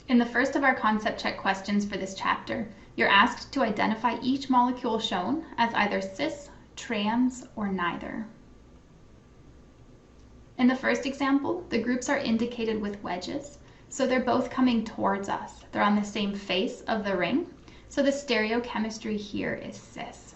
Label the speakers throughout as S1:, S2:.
S1: In the first of our concept check questions for this chapter, you're asked to identify each molecule shown as either cis, trans, or neither. In the first example, the groups are indicated with wedges, so they're both coming towards us. They're on the same face of the ring, so the stereochemistry here is cis.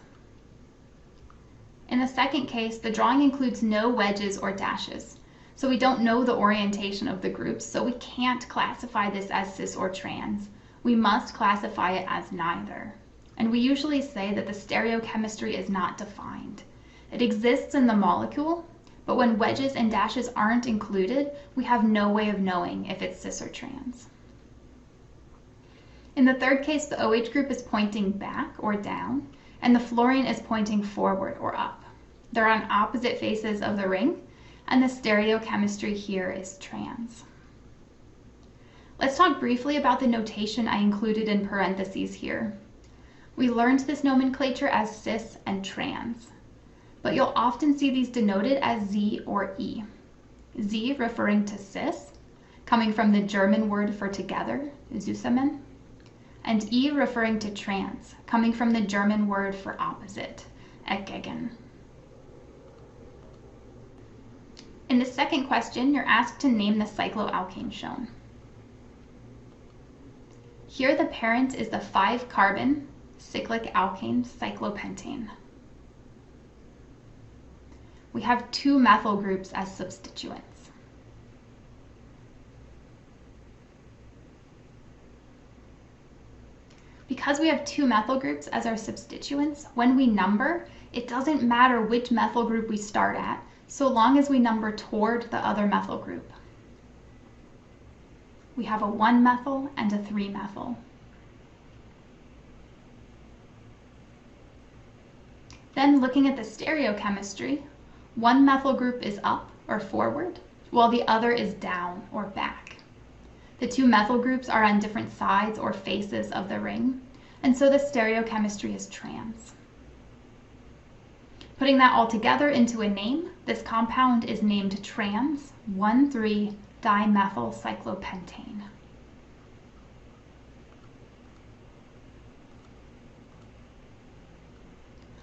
S1: In the second case, the drawing includes no wedges or dashes, so we don't know the orientation of the groups, so we can't classify this as cis or trans. We must classify it as neither. And we usually say that the stereochemistry is not defined. It exists in the molecule, but when wedges and dashes aren't included, we have no way of knowing if it's cis or trans. In the third case, the OH group is pointing back or down, and the fluorine is pointing forward or up. They're on opposite faces of the ring, and the stereochemistry here is trans. Let's talk briefly about the notation I included in parentheses here. We learned this nomenclature as cis and trans, but you'll often see these denoted as Z or E. Z referring to cis, coming from the German word for together, zusammen, and E referring to trans, coming from the German word for opposite, entgegen. In the second question, you're asked to name the cycloalkane shown. Here the parent is the 5-carbon cyclic alkane cyclopentane. We have 2 methyl groups as substituents. Because we have 2 methyl groups as our substituents, when we number, it doesn't matter which methyl group we start at, so long as we number toward the other methyl group. We have a 1-methyl and a 3-methyl. Then looking at the stereochemistry, 1 methyl group is up or forward, while the other is down or back. The 2 methyl groups are on different sides or faces of the ring, and so the stereochemistry is trans. Putting that all together into a name, this compound is named trans 1,3-dimethyl cyclopentane.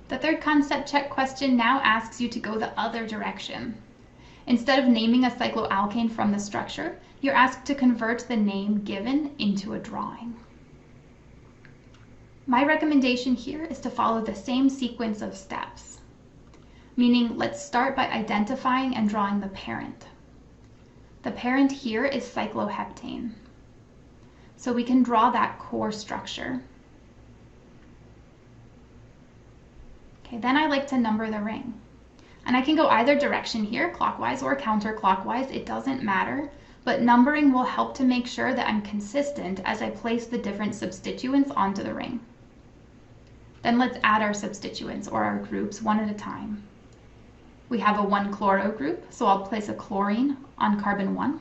S1: The third concept check question now asks you to go the other direction. Instead of naming a cycloalkane from the structure, you're asked to convert the name given into a drawing. My recommendation here is to follow the same sequence of steps, meaning let's start by identifying and drawing the parent. The parent here is cycloheptane, so we can draw that core structure. Okay, then I like to number the ring. And I can go either direction here, clockwise or counterclockwise, it doesn't matter, but numbering will help to make sure that I'm consistent as I place the different substituents onto the ring. Then let's add our substituents or our groups one at a time. We have a 1-chloro group, so I'll place a chlorine on carbon 1.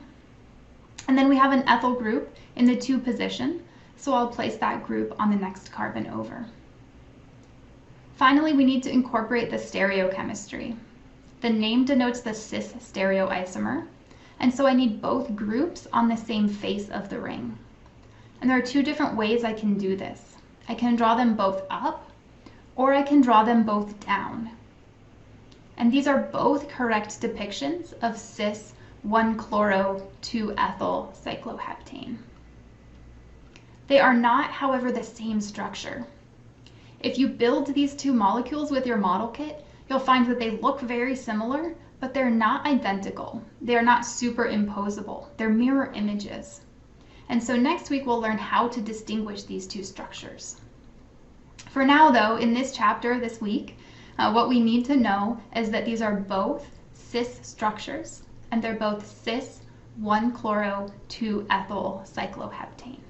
S1: And then we have an ethyl group in the 2 position, so I'll place that group on the next carbon over. Finally, we need to incorporate the stereochemistry. The name denotes the cis stereoisomer, and so I need both groups on the same face of the ring. And there are 2 different ways I can do this. I can draw them both up, or I can draw them both down. And these are both correct depictions of cis 1-chloro 2-ethyl cycloheptane. They are not, however, the same structure. If you build these 2 molecules with your model kit, you'll find that they look very similar, but they're not identical. They're not superimposable. They're mirror images. And so next week we'll learn how to distinguish these 2 structures. For now though, in this chapter this week, what we need to know is that these are both cis structures, and they're both cis 1-chloro 2-ethyl cycloheptane.